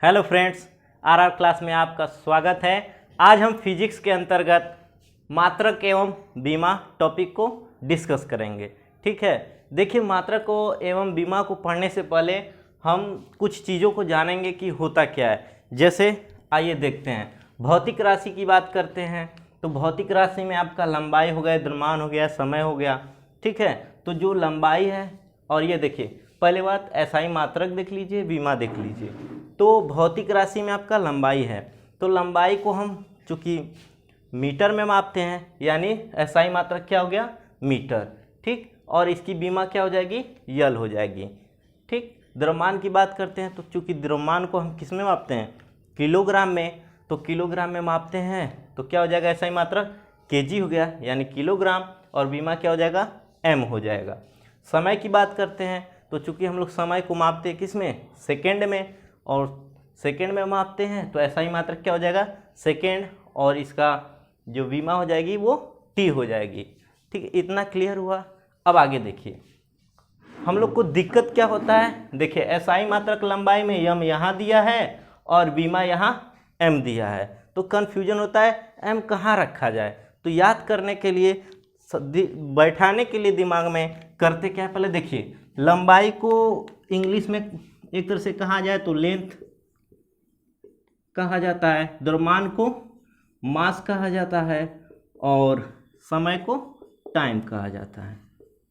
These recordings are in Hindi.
हेलो फ्रेंड्स, आरआर क्लास में आपका स्वागत है। आज हम फिजिक्स के अंतर्गत मात्रक एवं बीमा टॉपिक को डिस्कस करेंगे। ठीक है, देखिए मात्रक को एवं बीमा को पढ़ने से पहले हम कुछ चीज़ों को जानेंगे कि होता क्या है। जैसे आइए देखते हैं, भौतिक राशि की बात करते हैं तो भौतिक राशि में आपका लंबाई हो गया, द्रव्यमान हो गया, समय हो गया। ठीक है, तो जो लंबाई है, और ये देखिए पहले बात एसआई मात्रक देख लीजिए, बीमा देख लीजिए। तो भौतिक राशि में आपका लंबाई है, तो लंबाई को हम चूँकि मीटर में मापते हैं, यानी एसआई मात्रक क्या हो गया, मीटर। ठीक, और इसकी बीमा क्या हो जाएगी, यल हो जाएगी। ठीक, द्रव्यमान की बात करते हैं तो चूँकि द्रव्यमान को हम किस में मापते हैं, किलोग्राम में, तो किलोग्राम में मापते हैं तो क्या हो जाएगा, एसआई मात्रक केजी हो गया यानी किलोग्राम, और बीमा क्या हो जाएगा, एम हो जाएगा। समय की बात करते हैं तो चूँकि हम लोग समय को मापते हैं किस में, सेकेंड में, और सेकेंड में मापते हैं तो एसआई मात्रक क्या हो जाएगा, सेकेंड, और इसका जो बीमा हो जाएगी वो टी हो जाएगी। ठीक है, इतना क्लियर हुआ। अब आगे देखिए हम लोग को दिक्कत क्या होता है। देखिए एसआई मात्रक लंबाई में एम यहाँ दिया है और बीमा यहाँ एम दिया है, तो कन्फ्यूजन होता है एम कहाँ रखा जाए। तो याद करने के लिए, बैठाने के लिए दिमाग में करते क्या है, पहले देखिए लंबाई को इंग्लिश में एक तरह से कहा जाए तो लेंथ कहा जाता है, द्रव्यमान को मास कहा जाता है, और समय को टाइम कहा जाता है।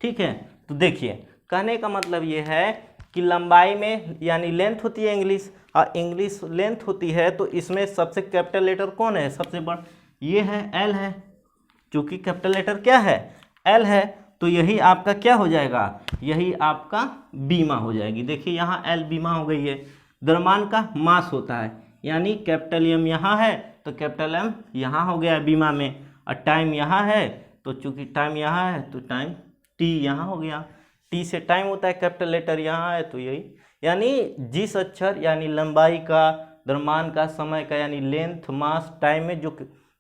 ठीक है, तो देखिए कहने का मतलब ये है कि लंबाई में यानी लेंथ होती है इंग्लिश, और इंग्लिश लेंथ होती है, तो इसमें सबसे कैपिटल लेटर कौन है, सबसे बड़ा ये है, एल है। चूँकि कैपिटल लेटर क्या है, एल है, तो यही आपका क्या हो जाएगा, यही आपका बीमा हो जाएगी। देखिए यहाँ एल बीमा हो गई है। द्रव्यमान का मास होता है, यानी कैपिटल एम यहाँ है तो कैपिटल एम यहाँ हो गया बीमा में, और टाइम यहाँ है तो चूँकि टाइम यहाँ है तो टाइम टी यहाँ हो गया। टी से टाइम होता है, कैपिटल लेटर यहाँ है तो यही, यानी जिस अक्षर यानी लंबाई का, द्रव्यमान का, समय का, यानी लेंथ, मास, टाइम में जो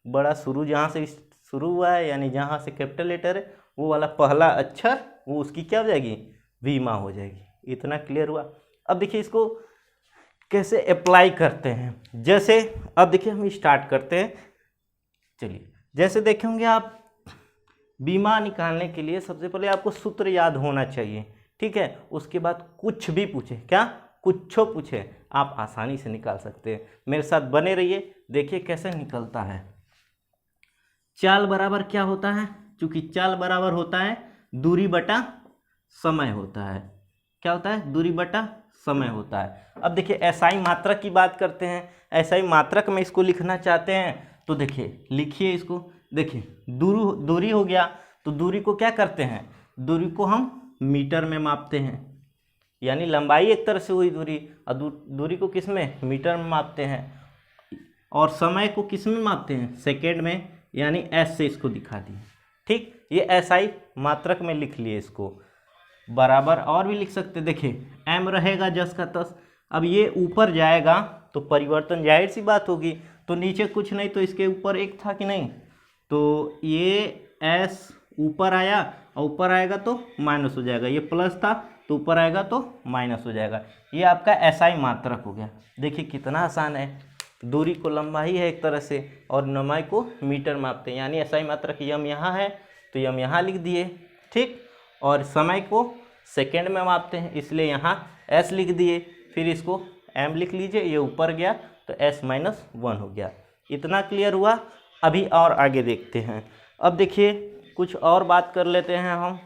बड़ा शुरू जहाँ से शुरू हुआ है, यानी जहाँ से कैपिटल लेटर है, वो वाला पहला अक्षर वो उसकी क्या हो जाएगी, बीमा हो जाएगी। इतना क्लियर हुआ। अब देखिए इसको कैसे अप्लाई करते हैं। जैसे अब देखिए हम स्टार्ट करते हैं। चलिए, जैसे देखेंगे आप, बीमा निकालने के लिए सबसे पहले आपको सूत्र याद होना चाहिए। ठीक है, उसके बाद कुछ भी पूछे, क्या कुछो पूछे, आप आसानी से निकाल सकते हैं। मेरे साथ बने रहिए, देखिए कैसे निकलता है। चाल बराबर क्या होता है, चूँकि चाल बराबर होता है दूरी बटा समय होता है। क्या होता है, दूरी बटा समय होता है। अब देखिए एसआई मात्रक की बात करते हैं। एसआई मात्रक में इसको लिखना चाहते हैं तो देखिए लिखिए इसको। देखिए दूरी हो गया, तो दूरी को क्या करते हैं, दूरी को हम मीटर में मापते हैं, यानी लंबाई एक तरह से हुई दूरी, और दूरी को किस में, मीटर में मापते हैं, और समय को किस में मापते हैं, सेकेंड में, यानी एस से इसको दिखा दिए। ठीक, ये एसआई मात्रक में लिख लिए इसको। बराबर और भी लिख सकते, देखिए एम रहेगा जस का तस। अब ये ऊपर जाएगा तो परिवर्तन जाहिर सी बात होगी, तो नीचे कुछ नहीं तो इसके ऊपर एक था कि नहीं, तो ये एस ऊपर आया, और ऊपर आएगा तो माइनस हो जाएगा, ये प्लस था तो ऊपर आएगा तो माइनस हो जाएगा। ये आपका एसआई मात्रक हो गया। देखिए कितना आसान है, दूरी को लंबाई है एक तरह से, और लंबाई को मीटर मापते हैं, यानी एसआई मात्रक यम यहाँ है तो यम यहाँ लिख दिए। ठीक, और समय को सेकेंड में मापते हैं, इसलिए यहाँ एस लिख दिए, फिर इसको एम लिख लीजिए, ये ऊपर गया तो एस माइनस 1 हो गया। इतना क्लियर हुआ। अभी और आगे देखते हैं। अब देखिए कुछ और बात कर लेते हैं हम,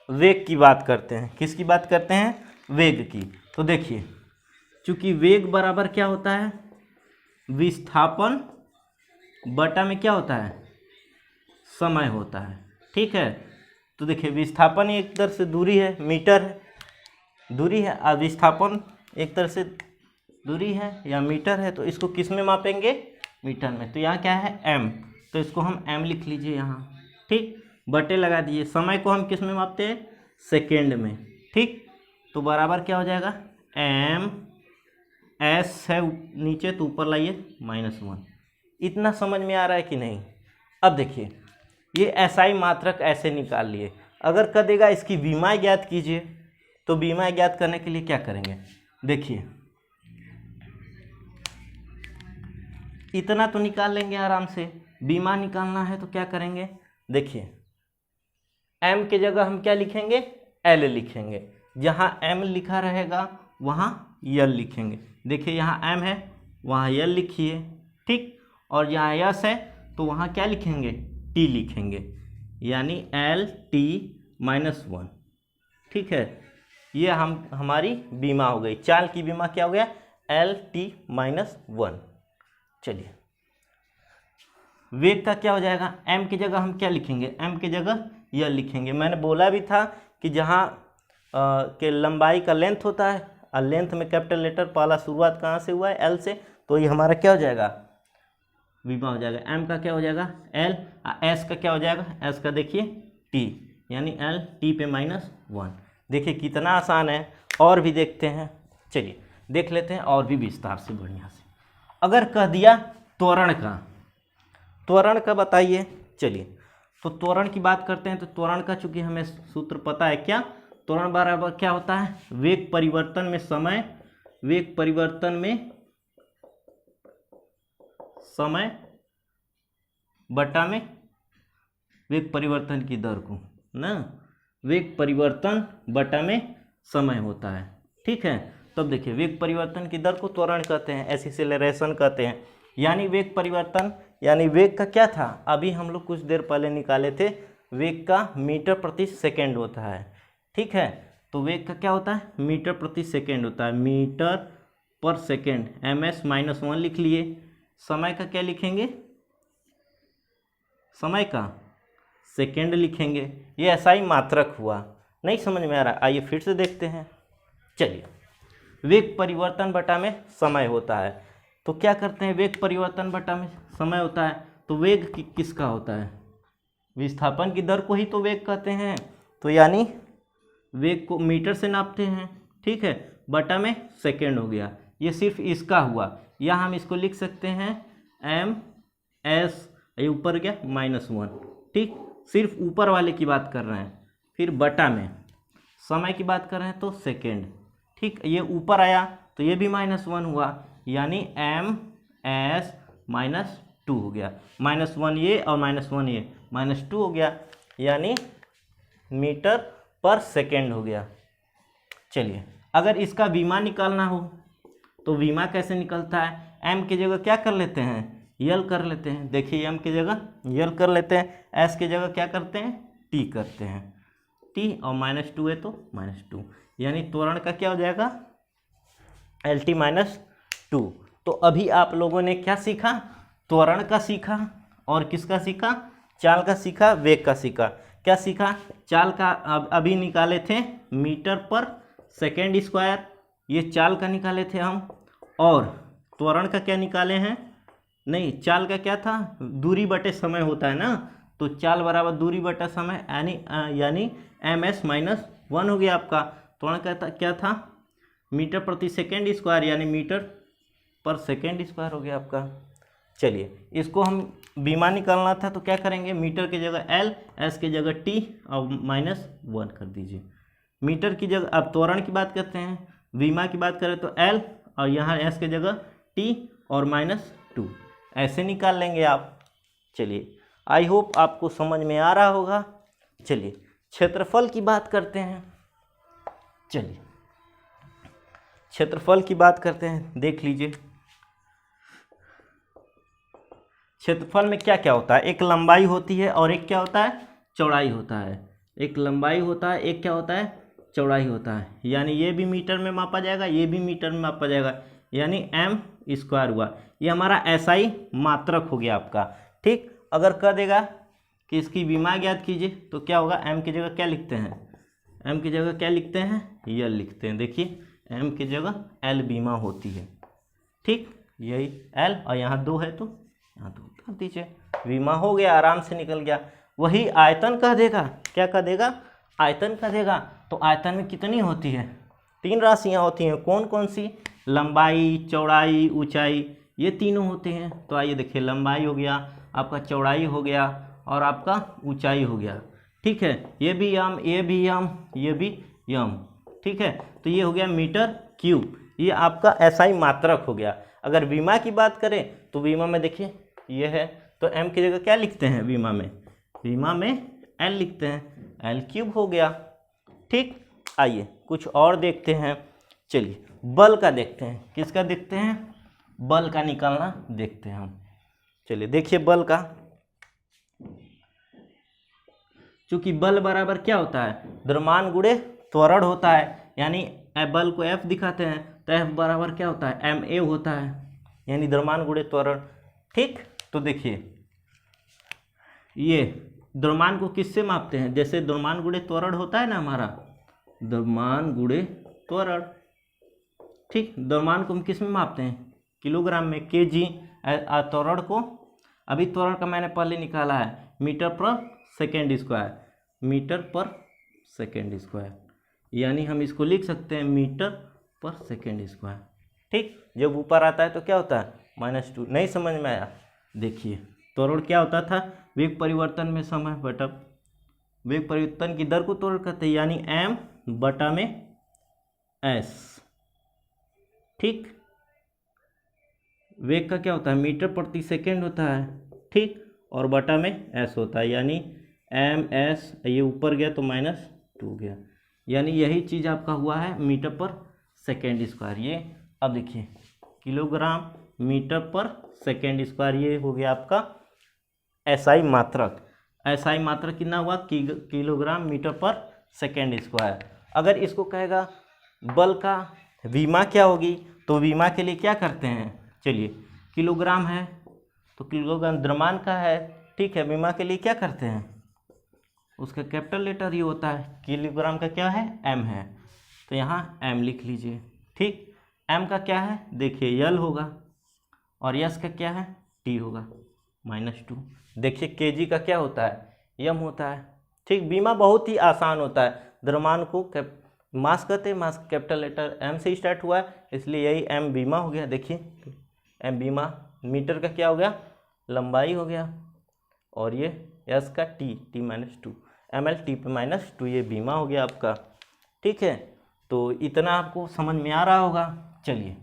वेग की बात करते हैं। किसकी बात करते हैं, वेग की। तो देखिए चूँकि वेग बराबर क्या होता है, विस्थापन बटा में क्या होता है, समय होता है। ठीक है, तो देखिए विस्थापन एक तरह से दूरी है, मीटर है, दूरी है, और विस्थापन एक तरह से दूरी है या मीटर है, तो इसको किस में मापेंगे, मीटर में। तो यहाँ क्या है, एम, तो इसको हम एम लिख लीजिए यहाँ। ठीक, बटे लगा दिए। समय को हम किस में मापते हैं, सेकेंड में। ठीक, तो बराबर क्या हो जाएगा, एम, एस है नीचे तो ऊपर लाइए -1। इतना समझ में आ रहा है कि नहीं। अब देखिए ये एसआई मात्रक ऐसे निकाल लिए। अगर कह देगा इसकी बीमा ज्ञात कीजिए, तो बीमा ज्ञात करने के लिए क्या करेंगे, देखिए इतना तो निकाल लेंगे आराम से। बीमा निकालना है तो क्या करेंगे, देखिए m के जगह हम क्या लिखेंगे, l लिखेंगे। जहाँ m लिखा रहेगा वहाँ l लिखेंगे। देखिए यहाँ m है वहाँ l लिखिए, ठीक। और यहाँ यस है तो वहाँ क्या लिखेंगे, t लिखेंगे, यानी LT-1, ठीक है। ये हमारी बीमा हो गई, चाल की बीमा क्या हो गया, LT-1। चलिए वेग का क्या हो जाएगा, m की जगह हम क्या लिखेंगे, m की जगह यह लिखेंगे। मैंने बोला भी था कि जहाँ के लंबाई का लेंथ होता है, और लेंथ में कैपिटल लेटर पहला शुरुआत कहाँ से हुआ है, L से, तो ये हमारा क्या हो जाएगा, बीमा हो जाएगा। m का क्या हो जाएगा L, s का क्या हो जाएगा, s का देखिए t, यानी LT-1। देखिए कितना आसान है। और भी देखते हैं, चलिए देख लेते हैं और भी विस्तार से बढ़िया से। अगर कह दिया त्वरण का, त्वरण का बताइए। चलिए तो त्वरण की बात करते हैं। तो त्वरण का चूंकि हमें सूत्र पता है, क्या, त्वरण बराबर क्या होता है, वेग परिवर्तन में समय, वेग परिवर्तन में समय बटा में वेग परिवर्तन की दर को ना, वेग परिवर्तन बटा में समय होता है, ठीक है। तब देखिए वेग परिवर्तन की दर को त्वरण कहते हैं, एक्सीलरेशन कहते हैं। यानी वेग परिवर्तन, यानी वेग का क्या था, अभी हम लोग कुछ देर पहले निकाले थे, वेग का मीटर प्रति सेकेंड होता है, ठीक है। तो वेग का क्या होता है, मीटर प्रति सेकेंड होता है, मीटर पर सेकेंड, ms-1 लिख लिए। समय का क्या लिखेंगे, समय का सेकेंड लिखेंगे। ये ऐसा ही मात्रक हुआ, नहीं समझ में आ रहा, आइए फिर से देखते हैं। चलिए वेग परिवर्तन बटा में समय होता है, तो क्या करते हैं, वेग परिवर्तन बटा में समय होता है, तो वेग किसका होता है, विस्थापन की दर को ही तो वेग कहते हैं। तो यानी वेग को मीटर से नापते हैं, ठीक है, बटा में सेकेंड हो गया। ये सिर्फ इसका हुआ, या हम इसको लिख सकते हैं ms, ये ऊपर गया -1, ठीक, सिर्फ ऊपर वाले की बात कर रहे हैं। फिर बटा में समय की बात कर रहे हैं तो सेकेंड, ठीक, ये ऊपर आया तो ये भी -1 हुआ, यानी ms-2 हो गया। -1 ये और -1 ये, -2 हो गया, यानी मीटर पर सेकेंड हो गया। चलिए अगर इसका बीमा निकालना हो तो बीमा कैसे निकलता है, m की जगह क्या कर लेते हैं, यल कर लेते हैं। देखिए m की जगह यल कर लेते हैं, s की जगह क्या करते हैं, t करते हैं, t, और -2 है तो -2, यानी त्वरण का क्या हो जाएगा, LT-2। तो अभी आप लोगों ने क्या सीखा, त्वरण का सीखा, और किसका सीखा, चाल का सीखा, वेग का सीखा। क्या सीखा, चाल का अभी निकाले थे मीटर पर सेकेंड स्क्वायर, ये चाल का निकाले थे हम, और त्वरण का क्या निकाले हैं, नहीं, चाल का क्या था, दूरी बटे समय होता है ना, तो चाल बराबर दूरी बटा समय, यानी ms-1 हो गया आपका। त्वरण का क्या था, मीटर प्रति सेकेंड स्क्वायर, यानी मीटर पर सेकेंड स्क्वायर हो गया आपका। चलिए इसको हम बीमा निकालना था तो क्या करेंगे, मीटर की जगह L, S की जगह T और -1 कर दीजिए। मीटर की जगह, अब त्वरण की बात करते हैं, बीमा की बात करें तो L और यहाँ S की जगह T और -2, ऐसे निकाल लेंगे आप। चलिए आई होप आपको समझ में आ रहा होगा। चलिए क्षेत्रफल की बात करते हैं, चलिए क्षेत्रफल की बात करते हैं, देख लीजिए क्षेत्रफल में क्या क्या होता है, एक लंबाई होती है और एक क्या होता है, चौड़ाई होता है। एक लंबाई होता है, एक क्या होता है, चौड़ाई होता है, यानी ये भी मीटर में मापा जाएगा, ये भी मीटर में मापा जाएगा, यानी m² हुआ। ये हमारा SI मात्रक हो गया आपका, ठीक। अगर कह देगा कि इसकी बीमा ज्ञात कीजिए तो क्या होगा, m की जगह क्या लिखते हैं, m की जगह क्या लिखते हैं, यल लिखते हैं। देखिए m की जगह l बीमा होती है, ठीक, यही l, और यहाँ 2 है तो यहाँ 2 कर दीजिए, बीमा हो गया, आराम से निकल गया। वही आयतन कह देगा, क्या कह देगा, आयतन कह देगा, तो आयतन में कितनी होती है, 3 राशियाँ होती हैं, कौन कौन सी, लंबाई, चौड़ाई, ऊंचाई, ये तीनों होते हैं। तो आइए देखिए, लंबाई हो गया आपका, चौड़ाई हो गया, और आपका ऊंचाई हो गया, ठीक है। ये भी यम, ये भी यम, ये भी यम, ठीक है। तो ये हो गया मीटर क्यूब, ये आपका SI मात्रक हो गया। अगर बीमा की बात करें तो बीमा में देखिए ये है, तो m की जगह क्या लिखते हैं बीमा में l लिखते हैं, l³ हो गया। ठीक, आइए कुछ और देखते हैं। चलिए बल का देखते हैं, किसका देखते हैं, बल का निकालना देखते हैं हम। चलिए देखिए बल का, चूंकि बल बराबर क्या होता है, द्रव्यमान गुणे त्वरण होता है, यानी बल को F दिखाते हैं तो F बराबर क्या होता है, ma होता है, यानी द्रव्यमान गुणे त्वरण। ठीक, तो देखिए ये द्रव्यमान को किससे मापते हैं, जैसे द्रव्यमान गुणे त्वरण होता है ना हमारा, द्रव्यमान गुणे त्वरण। ठीक, द्रव्यमान को हम किस में मापते हैं, किलोग्राम में, kg। त्वरण को, अभी त्वरण का मैंने पहले निकाला है मीटर पर सेकेंड स्क्वायर, यानी हम इसको लिख सकते हैं मीटर पर सेकेंड स्क्वायर। ठीक, जब ऊपर आता है तो क्या होता है, -2। नहीं समझ में आया, देखिए त्वरण क्या होता था, वेग परिवर्तन में समय बटा वेग परिवर्तन की दर को त्वरण कहते हैं, यानी m बटा में s। ठीक, वेग का क्या होता है, मीटर प्रति सेकेंड होता है। ठीक, और बटा में s होता है, यानी ms, ये ऊपर गया तो -2 गया, यानी यही चीज़ आपका हुआ है मीटर पर सेकेंड स्क्वायर। ये अब देखिए किलोग्राम मीटर पर सेकेंड स्क्वायर, ये हो गया आपका SI मात्रक। SI मात्रक कितना हुआ, किलोग्राम मीटर पर सेकेंड स्क्वायर। अगर इसको कहेगा बल का विमा क्या होगी, तो विमा के लिए क्या करते हैं, चलिए किलोग्राम है तो किलोग्राम द्रव्यमान का है। ठीक है, विमा के लिए क्या करते हैं, उसका कैपिटल लेटर ही होता है, किलोग्राम का क्या है, m है, तो यहाँ m लिख लीजिए। ठीक, m का क्या है, देखिए l होगा, और s का क्या है, t होगा, -2। देखिए kg का क्या होता है, m होता है। ठीक, बीमा बहुत ही आसान होता है, द्रव्यमान को मास कहते हैं, मास कैपिटल लेटर m से स्टार्ट हुआ है, इसलिए यही m बीमा हो गया। देखिए m बीमा, मीटर का क्या हो गया, लंबाई हो गया, और ये s का t -2, ml t पे -2, ये बीमा हो गया आपका। ठीक है, तो इतना आपको समझ में आ रहा होगा। चलिए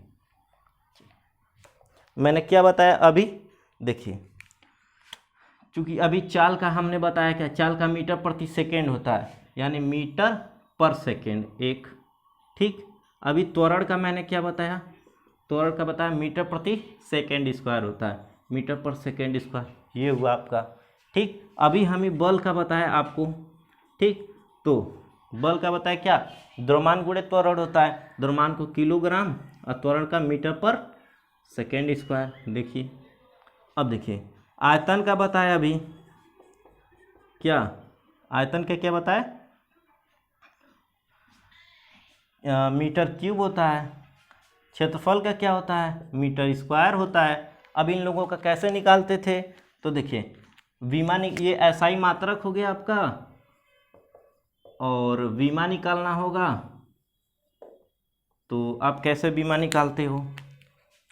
मैंने क्या बताया अभी, देखिए चूँकि अभी चाल का हमने बताया, क्या चाल का मीटर प्रति सेकेंड होता है, यानी मीटर पर सेकेंड एक। ठीक, अभी त्वरण का मैंने क्या बताया, त्वरण का बताया मीटर प्रति सेकेंड स्क्वायर होता है, मीटर पर सेकेंड स्क्वायर, ये हुआ आपका। ठीक, अभी हमें बल का बताया आपको। ठीक, तो बल का बताया क्या, द्रव्यमान गुणे त्वरण होता है, द्रव्यमान को किलोग्राम और त्वरण का मीटर पर सेकेंड स्क्वायर। देखिए अब देखिए आयतन का बताया अभी, क्या आयतन का क्या बताया, मीटर क्यूब होता है। क्षेत्रफल का क्या होता है, मीटर स्क्वायर होता है। अब इन लोगों का कैसे निकालते थे, तो देखिए विमा, ये SI मात्रक हो गया आपका, और विमा निकालना होगा, तो आप कैसे विमा निकालते हो,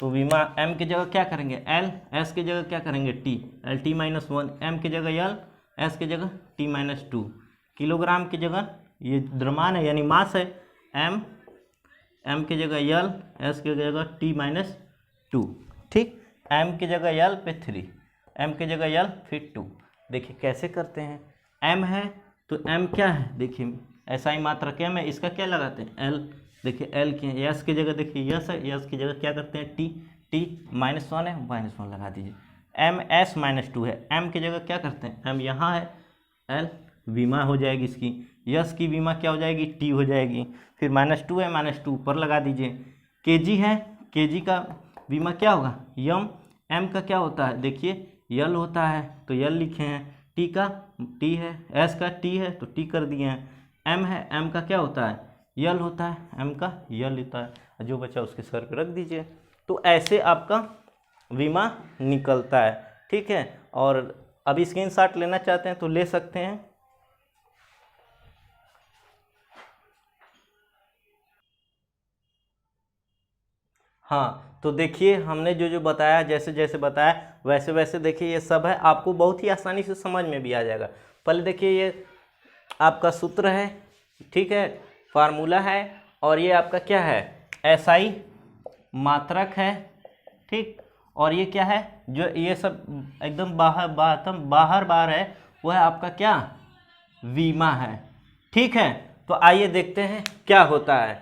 तो विमा m की जगह क्या करेंगे l, s की जगह क्या करेंगे t, l t -1, m की जगह l, s की जगह t -2, किलोग्राम की जगह ये द्रव्यमान है यानी मास है, m की जगह l, s की जगह t -2। ठीक, m की जगह l पे 3, m की जगह l फिर 2। देखिए कैसे करते हैं, m है तो m क्या है, देखिए SI मात्रक m है, इसका क्या लगाते हैं l, देखिए l की, s की जगह देखिए यस है, s की जगह क्या करते हैं t, t -1 है, -1 लगा दीजिए, ms -2 है, m की जगह क्या करते हैं, m यहाँ है, l विमा हो जाएगी इसकी, यस की विमा क्या हो जाएगी, t हो जाएगी, फिर -2 है, -2 ऊपर लगा दीजिए, kg है, kg का विमा क्या होगा, m का क्या होता है, देखिए l होता है तो l लिखे हैं, t का t है, s का t है तो t कर दिए हैं, m है, m का क्या होता है, यल होता है, m का यल होता है, जो बचा उसके सर पे रख दीजिए। तो ऐसे आपका विमा निकलता है। ठीक है, और अभी स्क्रीनशॉट लेना चाहते हैं तो ले सकते हैं। हाँ, तो देखिए हमने जो जो बताया, जैसे जैसे बताया वैसे वैसे देखिए ये सब है, आपको बहुत ही आसानी से समझ में भी आ जाएगा। पहले देखिए ये आपका सूत्र है, ठीक है, फार्मूला है, और ये आपका क्या है, SI मात्रक है, ठीक। और ये क्या है, जो ये सब एकदम बाहर बार है, वो है आपका क्या, वीमा है। ठीक है, तो आइए देखते हैं क्या होता है।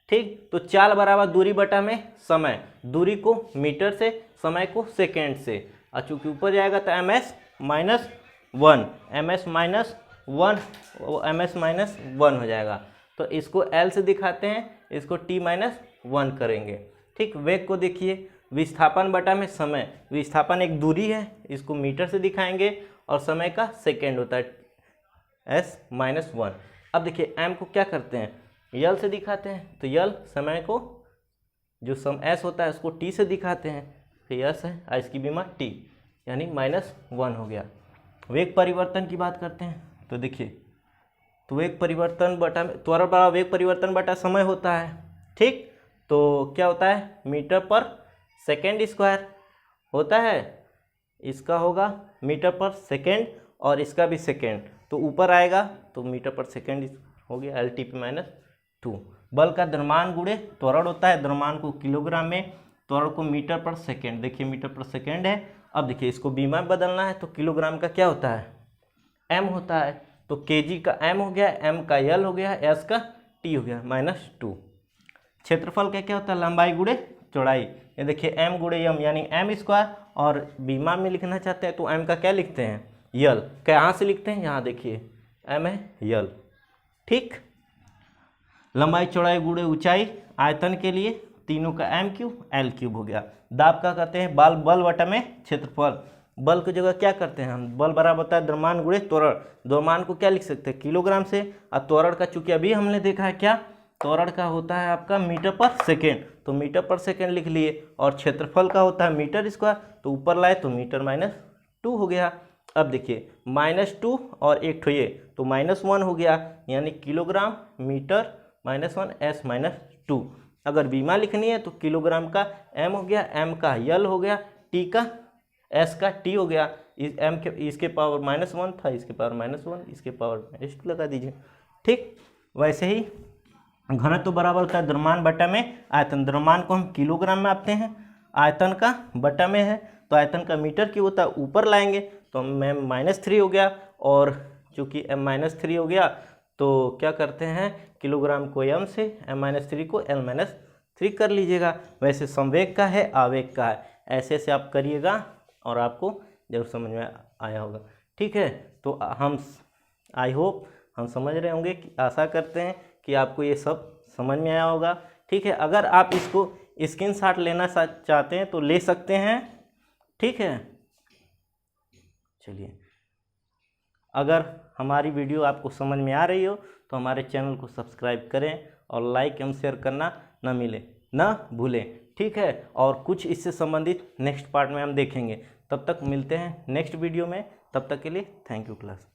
ठीक, तो चाल बराबर दूरी बटा में समय, दूरी को मीटर से, समय को सेकेंड से, और चूंकि ऊपर जाएगा तो ms minus 1, ms minus 1, ms minus 1 हो जाएगा। तो इसको L से दिखाते हैं, इसको t माइनस 1 करेंगे। ठीक, वेग को देखिए, विस्थापन बटा में समय, विस्थापन एक दूरी है, इसको मीटर से दिखाएंगे, और समय का सेकेंड होता है s माइनस 1। अब देखिए m को क्या करते हैं, यल से दिखाते हैं, तो यल समय को जो s होता है उसको t से दिखाते हैं, तो यस है, और इसकी बीमा t, यानी माइनस 1 हो गया। वेग परिवर्तन की बात करते हैं, तो देखिए, तो वेग परिवर्तन बटा में त्वरण बराबर वेग परिवर्तन बटा समय होता है। ठीक, तो क्या होता है, मीटर पर सेकेंड स्क्वायर होता है, इसका होगा मीटर पर सेकेंड, और इसका भी सेकेंड, तो ऊपर आएगा तो मीटर पर सेकेंड हो गया, LTP माइनस 2। बल का द्रव्यमान गुणे त्वरण होता है, द्रव्यमान को किलोग्राम में, त्वरण को मीटर पर सेकेंड, देखिए मीटर पर सेकेंड है। अब देखिए इसको बीमा में बदलना है, तो किलोग्राम का क्या होता है, m होता है, तो kg का m हो गया, m का l हो गया, s का t हो गया, माइनस 2। क्षेत्रफल का क्या होता है, लंबाई गुणे चौड़ाई, ये देखिए m गुणे m यानी m स्क्वायर, और बीमा में लिखना चाहते हैं तो m का क्या लिखते हैं, यल, कहाँ से लिखते हैं, यहाँ देखिए m है यल। ठीक, लंबाई चौड़ाई गुणे ऊंचाई, आयतन के लिए तीनों का m क्यूब l क्यूब हो गया। दाब का कहते हैं बल बटा में क्षेत्रफल, बल की जगह क्या करते हैं हम, बल बराबर होता है द्रव्यमान गुणे त्वरण, द्रव्यमान को क्या लिख सकते हैं, किलोग्राम से, और त्वरण का चूंकि अभी हमने देखा है क्या, त्वरण का होता है आपका मीटर पर सेकेंड, तो मीटर पर सेकेंड लिख लिए, और क्षेत्रफल का होता है मीटर स्क्वायर, तो ऊपर लाए तो मीटर माइनस 2 हो गया। अब देखिए -2 और एक ठो ये, तो -1 हो गया, यानी किलोग्राम मीटर -1 s माइनस 2। अगर बीमा लिखनी है तो किलोग्राम का m हो गया, m का l हो गया, t का s का t हो गया, इस m के इसके पावर -1 था, इसके पावर -1, इसके पावर -2 लगा दीजिए। ठीक, वैसे ही घनत्व तो बराबर होता है द्रव्यमान बटा में आयतन, द्रव्यमान को हम किलोग्राम में आते हैं, आयतन का बटा में है, तो आयतन का मीटर क्यों होता है, ऊपर लाएंगे तो m -3 हो गया, और चूँकि m -3 हो गया तो क्या करते हैं, किलोग्राम को m से, m-3 को l-3 कर लीजिएगा। वैसे संवेग का है, आवेग का है, ऐसे ऐसे आप करिएगा और आपको जरूर समझ में आया होगा। ठीक है, तो हम आई होप हम समझ रहे होंगे, कि आशा करते हैं कि आपको ये सब समझ में आया होगा। ठीक है, अगर आप इसको स्क्रीनशॉट लेना चाहते हैं तो ले सकते हैं। ठीक है, चलिए, अगर हमारी वीडियो आपको समझ में आ रही हो तो हमारे चैनल को सब्सक्राइब करें, और लाइक एवं शेयर करना ना भूलें। ठीक है, और कुछ इससे संबंधित नेक्स्ट पार्ट में हम देखेंगे। तब तक मिलते हैं नेक्स्ट वीडियो में, तब तक के लिए थैंक यू क्लास।